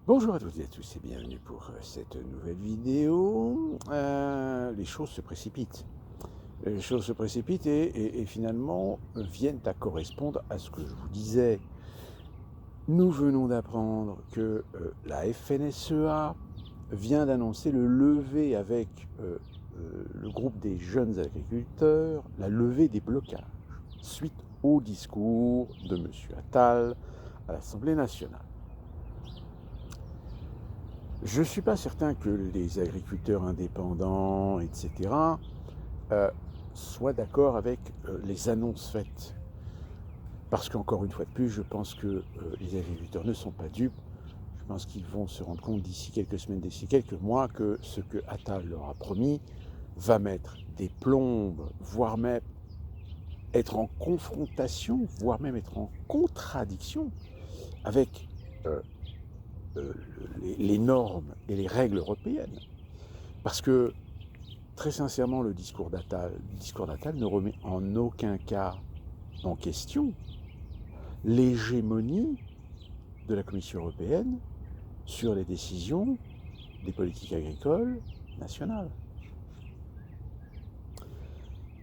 Bonjour à toutes et à tous et bienvenue pour cette nouvelle vidéo. Les choses se précipitent. Les choses se précipitent et finalement viennent à correspondre à ce que je vous disais. Nous venons d'apprendre que la FNSEA vient d'annoncer le lever avec le groupe des jeunes agriculteurs, la levée des blocages, suite au discours de M. Attal à l'Assemblée nationale. Je ne suis pas certain que les agriculteurs indépendants, etc., soient d'accord avec les annonces faites. Parce qu'encore une fois de plus, je pense que les agriculteurs ne sont pas dupes. Je pense qu'ils vont se rendre compte d'ici quelques semaines, d'ici quelques mois, que ce que Attal leur a promis va mettre des plombes, voire même être en confrontation, voire même être en contradiction avec les normes et les règles européennes. Parce que, très sincèrement, le discours d'Attal ne remet en aucun cas en question l'hégémonie de la Commission européenne sur les décisions des politiques agricoles nationales.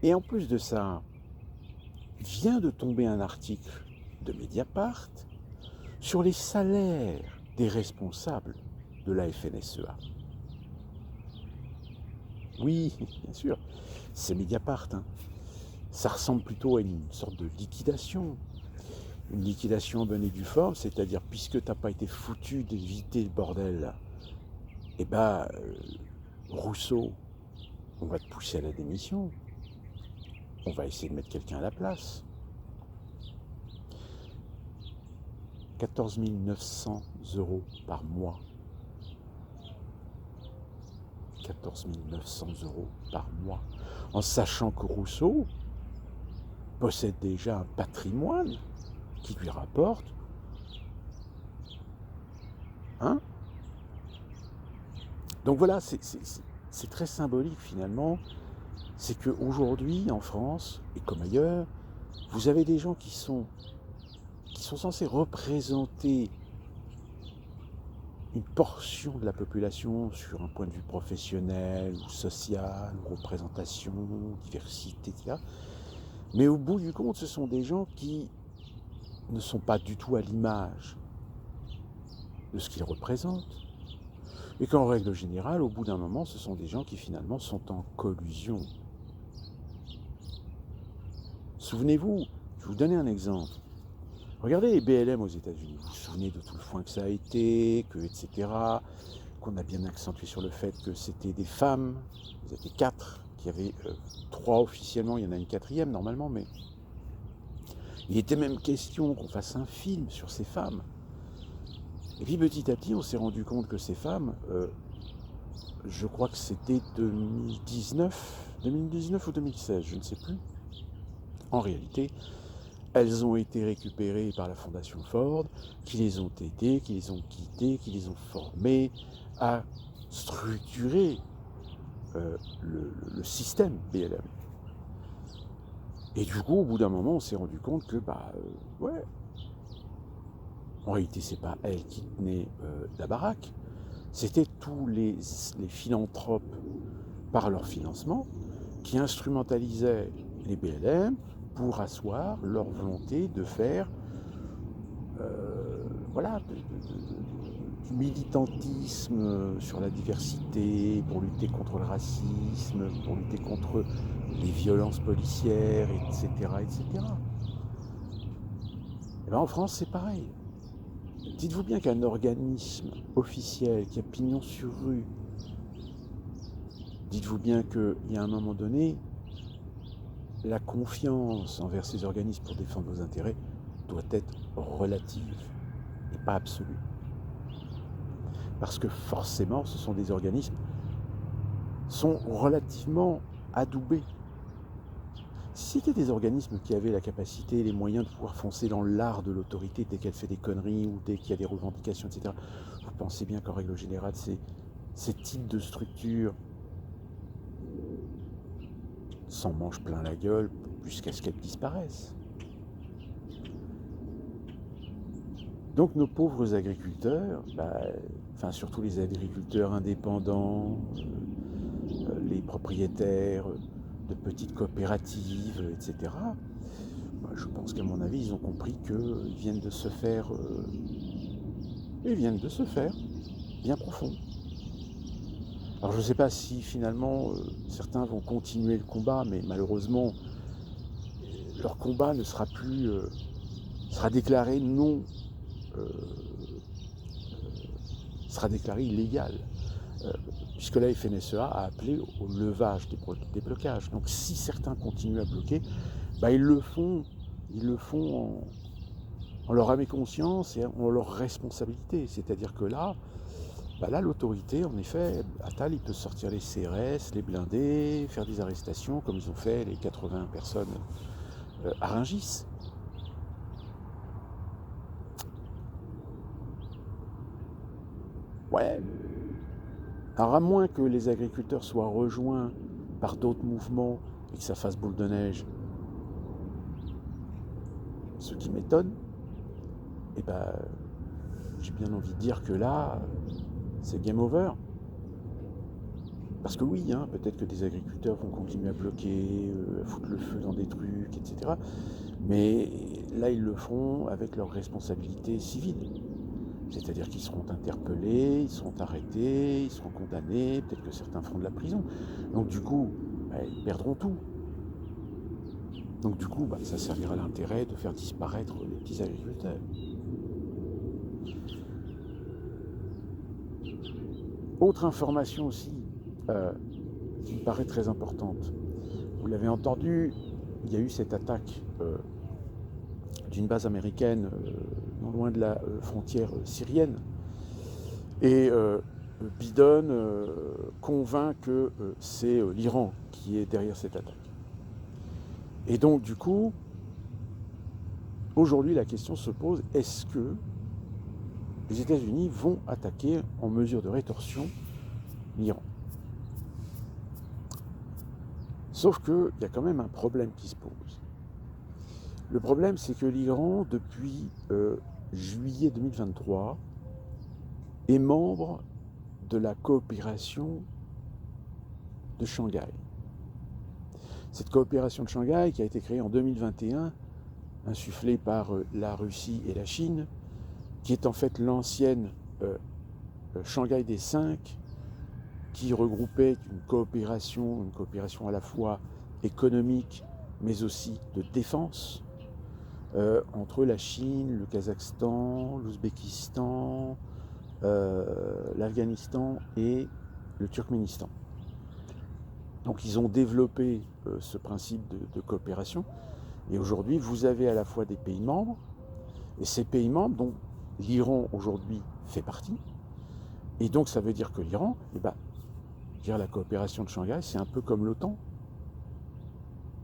Et en plus de ça, vient de tomber un article de Mediapart sur les salaires des responsables de la FNSEA. Oui, bien sûr, c'est Mediapart. Ça ressemble plutôt à une sorte de liquidation. Une liquidation en bonne et due forme, c'est-à-dire puisque t'as pas été foutu d'éviter le bordel, eh ben, Rousseau, on va te pousser à la démission. On va essayer de mettre quelqu'un à la place. 14 900 € par mois. 14 900 € par mois. En sachant que Rousseau possède déjà un patrimoine qui lui rapporte. Hein? Donc voilà, c'est très symbolique finalement. C'est qu'aujourd'hui, en France, et comme ailleurs, vous avez des gens qui sont censés représenter une portion de la population sur un point de vue professionnel ou social, ou représentation, diversité, etc. Mais au bout du compte, ce sont des gens qui ne sont pas du tout à l'image de ce qu'ils représentent. Et qu'en règle générale, au bout d'un moment, ce sont des gens qui finalement sont en collusion. Souvenez-vous, je vais vous donner un exemple. Regardez les BLM aux États-Unis. Vous vous souvenez de tout le foin que ça a été, etc. Qu'on a bien accentué sur le fait que c'était des femmes. Ils étaient 4, qu'il y avait 3 officiellement, il y en a une 4e normalement, mais il était même question qu'on fasse un film sur ces femmes. Et puis petit à petit, on s'est rendu compte que ces femmes, je crois que c'était 2019 ou 2016, je ne sais plus. En réalité, elles ont été récupérées par la Fondation Ford, qui les ont aidées, qui les ont guidées, qui les ont formées à structurer le système BLM. Et du coup, au bout d'un moment, on s'est rendu compte que, ouais, en réalité, c'est pas elles qui tenaient la baraque, c'était tous les philanthropes par leur financement qui instrumentalisaient les BLM pour asseoir leur volonté de faire voilà, du militantisme sur la diversité, pour lutter contre le racisme, pour lutter contre les violences policières, etc. etc. Et bien en France, c'est pareil. Dites-vous bien qu'un organisme officiel qui a pignon sur rue, dites-vous bien qu'il y a un moment donné, la confiance envers ces organismes pour défendre vos intérêts doit être relative et pas absolue. Parce que forcément, ce sont des organismes qui sont relativement adoubés. Si c'était des organismes qui avaient la capacité et les moyens de pouvoir foncer dans l'art de l'autorité dès qu'elle fait des conneries ou dès qu'il y a des revendications, etc., vous pensez bien qu'en règle générale, ces types de structures s'en mangent plein la gueule jusqu'à ce qu'elles disparaissent. Donc nos pauvres agriculteurs, enfin surtout les agriculteurs indépendants, les propriétaires de petites coopératives, etc., je pense qu'à mon avis, ils ont compris qu'ils viennent de se faire, bien profond. Alors je ne sais pas si finalement certains vont continuer le combat, mais malheureusement, leur combat ne sera plus, sera déclaré non, sera déclaré illégal, puisque la FNSEA a appelé au levage des blocages. Donc si certains continuent à bloquer, ils le font en leur âme et conscience et en leur responsabilité. C'est-à-dire que là, l'autorité, en effet, Attal, il peut sortir les CRS, les blindés, faire des arrestations, comme ils ont fait les 80 personnes à Rungis. Ouais. Alors à moins que les agriculteurs soient rejoints par d'autres mouvements et que ça fasse boule de neige, ce qui m'étonne, j'ai bien envie de dire que là, c'est game over. Parce que oui, peut-être que des agriculteurs vont continuer à bloquer, à foutre le feu dans des trucs, etc. Mais là, ils le feront avec leurs responsabilités civiles. C'est-à-dire qu'ils seront interpellés, ils seront arrêtés, ils seront condamnés, peut-être que certains feront de la prison. Donc du coup, ils perdront tout. Donc du coup, ça servira à l'intérêt de faire disparaître les petits agriculteurs. Autre information aussi, qui me paraît très importante. Vous l'avez entendu, il y a eu cette attaque d'une base américaine non loin de la frontière syrienne. Et Biden convainc que c'est l'Iran qui est derrière cette attaque. Et donc du coup, aujourd'hui la question se pose, est-ce que les États-Unis vont attaquer en mesure de rétorsion l'Iran? Sauf qu'il y a quand même un problème qui se pose. Le problème, c'est que l'Iran, depuis juillet 2023, est membre de la coopération de Shanghai. Cette coopération de Shanghai, qui a été créée en 2021, insufflée par la Russie et la Chine, qui est en fait l'ancienne Shanghai des 5, qui regroupait une coopération à la fois économique, mais aussi de défense, entre la Chine, le Kazakhstan, l'Ouzbékistan, l'Afghanistan et le Turkménistan. Donc ils ont développé ce principe de coopération, et aujourd'hui vous avez à la fois des pays membres, et ces pays membres dont l'Iran aujourd'hui fait partie, et donc ça veut dire que l'Iran, la coopération de Shanghai, c'est un peu comme l'OTAN.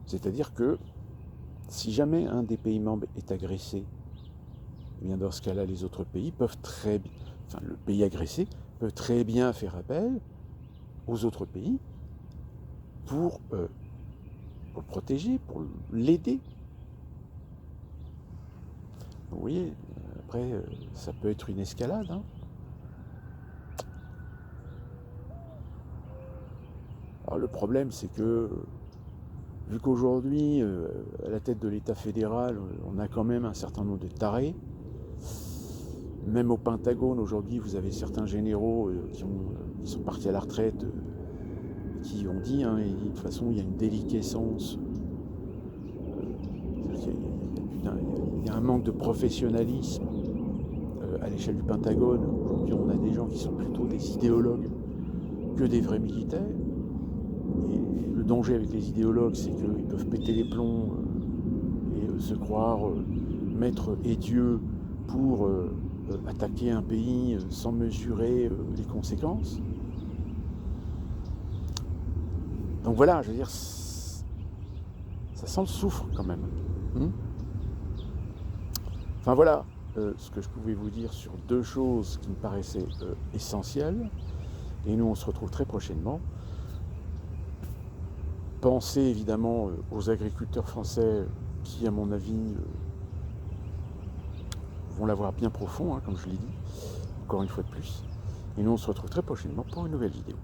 C'est-à-dire que si jamais un des pays membres est agressé, dans ce cas-là, les autres pays peuvent le pays agressé peut très bien faire appel aux autres pays pour le protéger, pour l'aider. Vous voyez, après, ça peut être une escalade. Alors, le problème, c'est que, vu qu'aujourd'hui, à la tête de l'État fédéral, on a quand même un certain nombre de tarés, même au Pentagone, aujourd'hui, vous avez certains généraux qui sont partis à la retraite, qui ont dit, et de toute façon, il y a une déliquescence, il y a un manque de professionnalisme à l'échelle du Pentagone. Aujourd'hui, on a des gens qui sont plutôt des idéologues que des vrais militaires. Et le danger avec les idéologues, c'est qu'ils peuvent péter les plombs et se croire maître et Dieu pour attaquer un pays sans mesurer les conséquences. Donc voilà, je veux dire, ça sent le soufre quand même. Enfin voilà ce que je pouvais vous dire sur deux choses qui me paraissaient essentielles. Et nous, on se retrouve très prochainement. Pensez évidemment aux agriculteurs français qui, à mon avis, vont l'avoir bien profond, hein, comme je l'ai dit, encore une fois de plus. Et nous, on se retrouve très prochainement pour une nouvelle vidéo.